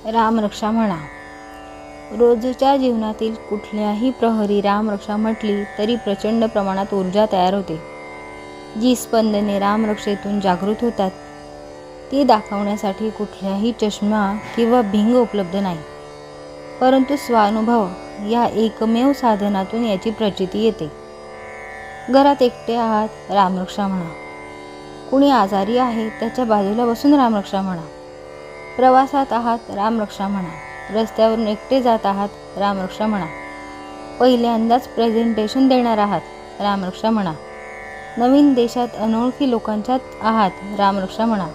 रामरक्षा म्हणा. रोजच्या जीवनातील कुठल्याही प्रहरी रामरक्षा म्हटली तरी प्रचंड प्रमाणात ऊर्जा तयार होते. जी स्पंदने रामरक्षेतून जागृत होतात ती दाखवण्यासाठी कुठल्याही चष्मा किंवा भिंग उपलब्ध नाही, परंतु स्वानुभव या एकमेव साधनातून याची प्रचिती येते. घरात एकटे आहात, रामरक्षा म्हणा. कुणी आजारी आहे, त्याच्या बाजूला बसून रामरक्षा म्हणा. प्रवासात आहात, रामरक्षा म्हणा. रस्त्यावरून एकटे जात आहात, रामरक्षा म्हणा. पहिल्यांदाच प्रेझेंटेशन देणार आहात, रामरक्षा म्हणा. नवीन देशात अनोळखी लोकांच्यात आहात, रामरक्षा म्हणा.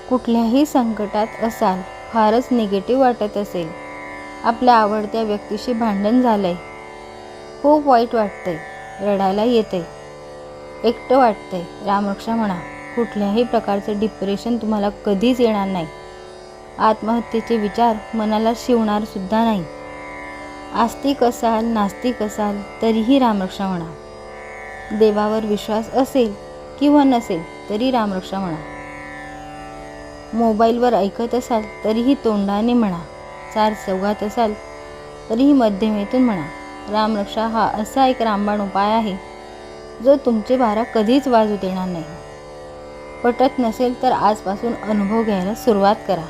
कुठल्याही संकटात असाल, फारच निगेटिव्ह वाटत असेल, आपल्या आवडत्या व्यक्तीशी भांडण झालंय, खूप वाईट वाटतंय, रडायला येतंय, एकटं वाटतंय, रामरक्षा म्हणा. कुठल्याही प्रकारचे डिप्रेशन तुम्हाला कधीच येणार नाही. आत्महत्येचे विचार मनाला शिवणार सुद्धा नाही. आस्तिक असाल, नास्तिक असाल तरीही रामरक्षा म्हणा. देवावर विश्वास असेल किंवा नसेल तरी रामरक्षा म्हणा. मोबाईलवर ऐकत असाल तरीही तोंडाने म्हणा. चार चौघात असाल तरीही मध्यमेतून म्हणा. रामरक्षा हा असा एक रामबाण उपाय आहे जो तुमचे भारा कधीच वाजू देणार नाही. पटत नसेल तर आजपासून अनुभव घ्यायला सुरुवात करा.